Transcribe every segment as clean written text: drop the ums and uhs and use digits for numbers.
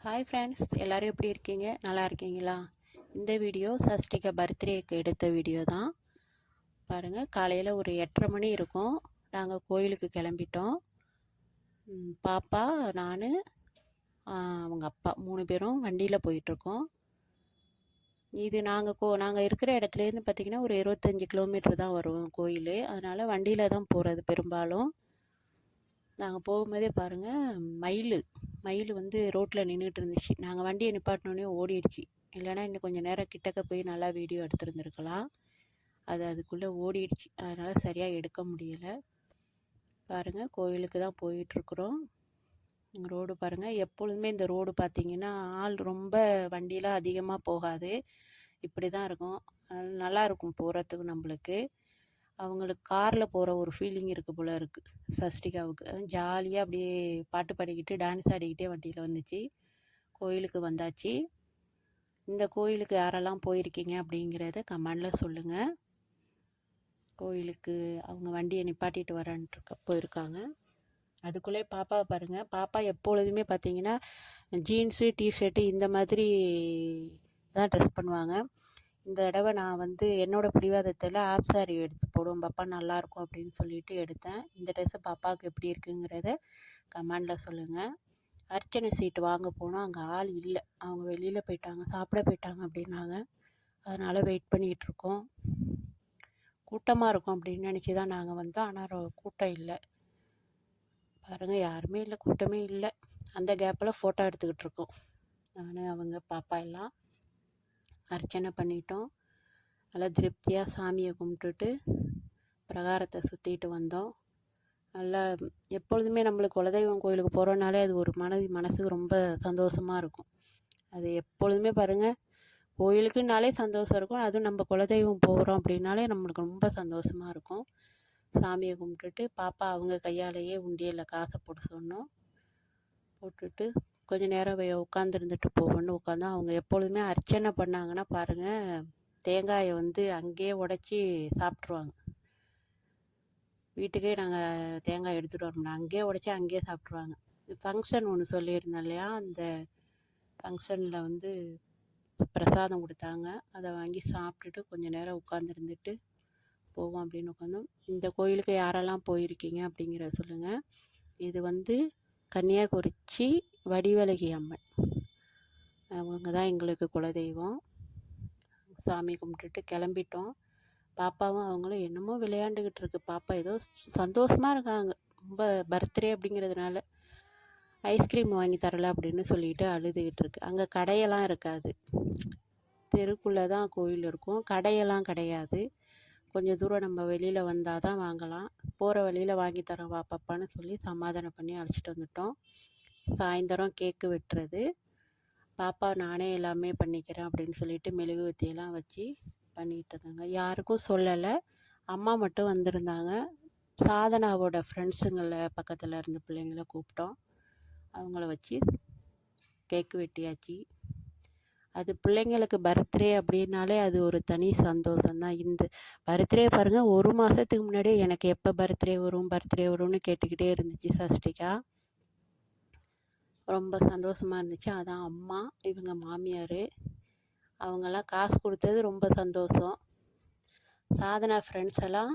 Hi friends, எல்லோரும் எப்படி இருக்கீங்க? நல்லா இருக்கீங்களா? இந்த வீடியோ சஷ்டிகா பர்த்டேக்கு எடுத்த வீடியோ தான். பாருங்கள், காலையில் ஒரு 8:30 மணி இருக்கும். நாங்கள் கோயிலுக்கு கிளம்பிட்டோம். பாப்பா, நான், அவங்க அப்பா 3 பேரும் வண்டியில் போயிட்டுருக்கோம். இது நாங்கள் இருக்கிற இடத்துலேருந்து பார்த்திங்கன்னா ஒரு 25 கிலோமீட்டர் தான் வரும் கோயில். அதனால் வண்டியில் தான் போகிறது பெரும்பாலும். நாங்கள் போகும்போதே பாருங்கள், மயில் வந்து ரோட்டில் நின்றுட்டு இருந்துச்சு. நாங்கள் வண்டியை நிப்பாட்டினோடனே ஓடிடுச்சு. இல்லைனா இன்னும் கொஞ்சம் நேரம் கிட்டக்க போய் நல்லா வீடியோ எடுத்துருந்துருக்கலாம். அதுக்குள்ளே ஓடிடுச்சு. அதனால் சரியாக எடுக்க முடியலை. பாருங்கள், கோயிலுக்கு தான் போயிட்டுருக்குறோம். ரோடு பாருங்கள், எப்பொழுதுமே இந்த ரோடு பார்த்திங்கன்னா ஆள் ரொம்ப வண்டியெலாம் அதிகமாக போகாது. இப்படி தான் இருக்கும். நல்லாயிருக்கும் போகிறதுக்கு நம்மளுக்கு. அவங்களுக்கு காரில் போகிற ஒரு ஃபீலிங் இருக்குது போல் இருக்குது சஷ்டிகாவுக்கு. ஜாலியாக அப்படியே பாட்டு பாடிக்கிட்டு டான்ஸ் ஆடிக்கிட்டே வண்டியில் வந்துச்சு. கோயிலுக்கு வந்தாச்சு. இந்த கோயிலுக்கு யாரெல்லாம் போயிருக்கீங்க அப்படிங்கிறத கமெண்டில் சொல்லுங்கள். கோயிலுக்கு அவங்க வண்டியை நிப்பாட்டிட்டு வரேன்ட்டு போயிருக்காங்க. அதுக்குள்ளே பாப்பாவை பாருங்கள். பாப்பா எப்பொழுதுமே பார்த்திங்கன்னா ஜீன்ஸு டிஷர்ட்டு இந்த மாதிரி தான் ட்ரெஸ் பண்ணுவாங்க. இந்த தடவை நான் வந்து என்னோடய பிடிவாதத்தில் ஆப் சாரி எடுத்து போடுவோம் பாப்பா, நல்லாயிருக்கும் அப்படின்னு சொல்லிட்டு எடுத்தேன். இந்த ட்ரெஸ்ஸு பாப்பாவுக்கு எப்படி இருக்குங்கிறத கமெண்டில் சொல்லுங்கள். அர்ச்சனை சீட்டு வாங்க போனோம். அங்கே ஆள் இல்லை, அவங்க வெளியில் போயிட்டாங்க, சாப்பிட போயிட்டாங்க அப்படின்னாங்க. அதனால் வெயிட் பண்ணிகிட்ருக்கோம். கூட்டமாக இருக்கும் அப்படின்னு நினச்சி தான் நாங்கள் வந்தோம். ஆனால் கூட்டம் இல்லை. பாருங்கள், யாருமே இல்லை, கூட்டமே இல்லை. அந்த கேப்பில் ஃபோட்டோ எடுத்துக்கிட்டு இருக்கோம். நான், அவங்க பாப்பா எல்லாம் அர்ச்சனை பண்ணிட்டோம். நல்லா திருப்தியாக சாமியை கும்பிட்டுட்டு பிரகாரத்தை சுற்றிட்டு வந்தோம். நல்லா எப்பொழுதுமே நம்மளுக்கு குலதெய்வம் கோயிலுக்கு போகிறோன்னாலே அது ஒரு மனசுக்கு ரொம்ப சந்தோஷமாக இருக்கும். அது எப்பொழுதுமே பாருங்கள், கோயிலுக்குனாலே சந்தோஷம் இருக்கும். அதுவும் நம்ம குலதெய்வம் போகிறோம் அப்படின்னாலே நம்மளுக்கு ரொம்ப சந்தோஷமாக இருக்கும். சாமியை கும்பிட்டுட்டு பாப்பா அவங்க கையாலேயே உண்டியலில் காசை போட்டு சொன்னோம். போட்டுட்டு கொஞ்சம் நேரம் உட்காந்துருந்துட்டு போவோன்னு உட்காந்தோம். அவங்க எப்பொழுதுமே அர்ச்சனை பண்ணாங்கன்னா பாருங்கள், தேங்காயை வந்து அங்கேயே உடச்சி சாப்பிட்ருவாங்க. வீட்டுக்கே நாங்கள் தேங்காய் எடுத்துகிட்டு வரோம்னா அங்கேயே உடச்சி அங்கேயே சாப்பிட்ருவாங்க. ஃபங்க்ஷன் ஒன்று சொல்லியிருந்தேன் இல்லையா, அந்த ஃபங்க்ஷனில் வந்து பிரசாதம் கொடுத்தாங்க. அதை வாங்கி சாப்பிட்டுட்டு கொஞ்சம் நேரம் உட்காந்துருந்துட்டு போவோம் அப்படின்னு உட்காந்தோம். இந்த கோயிலுக்கு யாரெல்லாம் போயிருக்கீங்க அப்படிங்கிறத சொல்லுங்கள். இது வந்து கன்னியாகுறிச்சி வடிவழகி அம்மன், அவங்க தான் எங்களுக்கு குலதெய்வம். சாமி கும்பிட்டுட்டு கிளம்பிட்டோம். பாப்பாவும் அவங்களும் என்னமோ விளையாண்டுக்கிட்டு இருக்கு. பாப்பா ஏதோ சந்தோஷமாக இருக்காங்க. ரொம்ப பர்த்டே அப்படிங்கிறதுனால ஐஸ்கிரீம் வாங்கி தரலை அப்படின்னு சொல்லிட்டு அழுதுகிட்டு இருக்கு. அங்கே கடையெல்லாம் இருக்காது, தெருக்குள்ளே தான் கோயில் இருக்கும். கடையெல்லாம் கிடையாது. கொஞ்சம் தூரம் நம்ம வெளியில் வந்தால் தான் வாங்கலாம். போகிற வழியில் வாங்கி தரோம் வா பாப்பான்னு சொல்லி சமாதானம் பண்ணி அழைச்சிட்டு வந்துட்டோம். சாயந்தரம் கேக்கு வெட்டுறது. பாப்பா நானே எல்லாமே பண்ணிக்கிறேன் அப்படின்னு சொல்லிட்டு மெழுகுவர்த்தியெல்லாம் வச்சு பண்ணிகிட்டு இருக்காங்க. யாருக்கும் சொல்லலை, அம்மா மட்டும் வந்திருந்தாங்க. சாதனாவோட ஃப்ரெண்ட்ஸுங்களை பக்கத்தில் இருந்த பிள்ளைங்கள கூப்பிட்டோம். அவங்கள வச்சு கேக்கு வெட்டியாச்சு. அது பிள்ளைங்களுக்கு பர்த்டே அப்படின்னாலே அது ஒரு தனி சந்தோஷம்தான். இந்த பர்த்டே பாருங்கள், 1 மாதத்துக்கு முன்னாடியே எனக்கு எப்போ பர்த்டே வரும்னு கேட்டுக்கிட்டே இருந்துச்சு சஷ்டிகா. ரொம்ப சந்தோஷமாக இருந்துச்சு. அதான் அம்மா, இவங்க மாமியார், அவங்கெல்லாம் காசு கொடுத்தது ரொம்ப சந்தோஷம். சாதனா ஃப்ரெண்ட்ஸ் எல்லாம்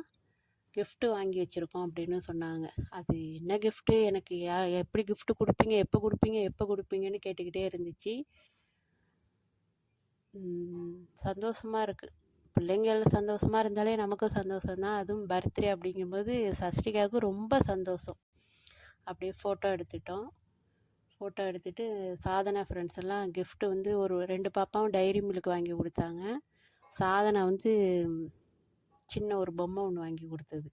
கிஃப்ட்டு வாங்கி வச்சுருக்கோம் அப்படின்னு சொன்னாங்க. அது என்ன கிஃப்ட்டு, எனக்கு எப்படி கிஃப்ட்டு கொடுப்பீங்க, எப்போ கொடுப்பீங்கன்னு கேட்டுக்கிட்டே இருந்துச்சு. சந்தோஷமாக இருக்குது. பிள்ளைங்கள் சந்தோஷமாக இருந்தாலே நமக்கும் சந்தோஷம்தான். அதுவும் பர்த்டே அப்படிங்கும்போது சஷ்டிகாவுக்கு ரொம்ப சந்தோஷம். அப்படியே ஃபோட்டோ எடுத்துட்டோம். ஃபோட்டோ எடுத்துகிட்டு சாதனா ஃப்ரெண்ட்ஸ் எல்லாம் கிஃப்ட்டு வந்து ஒரு 2 பாப்பாவும் டைரி மில்க் வாங்கி கொடுத்தாங்க. சாதனா வந்து சின்ன ஒரு பொம்மை ஒன்று வாங்கி கொடுத்தது.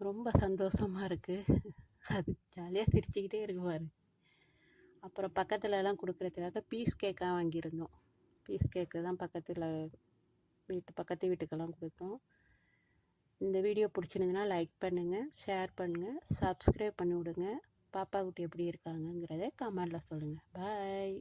ரொம்ப சந்தோஷமாக இருக்குது. அது ஜாலியாக சிரிச்சுக்கிட்டே இருக்குவார். அப்புறம் பக்கத்துலலாம் கொடுக்குறதுக்காக பீஸ் கேக்காக வாங்கியிருந்தோம். பீஸ் கேக்கு தான் பக்கத்து வீட்டுக்கெல்லாம் கொடுத்தோம். இந்த வீடியோ பிடிச்சிருந்துன்னா லைக் பண்ணுங்கள், ஷேர் பண்ணுங்கள், சப்ஸ்கிரைப் பண்ணி விடுங்க. பாப்பா குட்டி எப்படி இருக்காங்கங்கிறத கமெண்டில் சொல்லுங்கள். பாய்.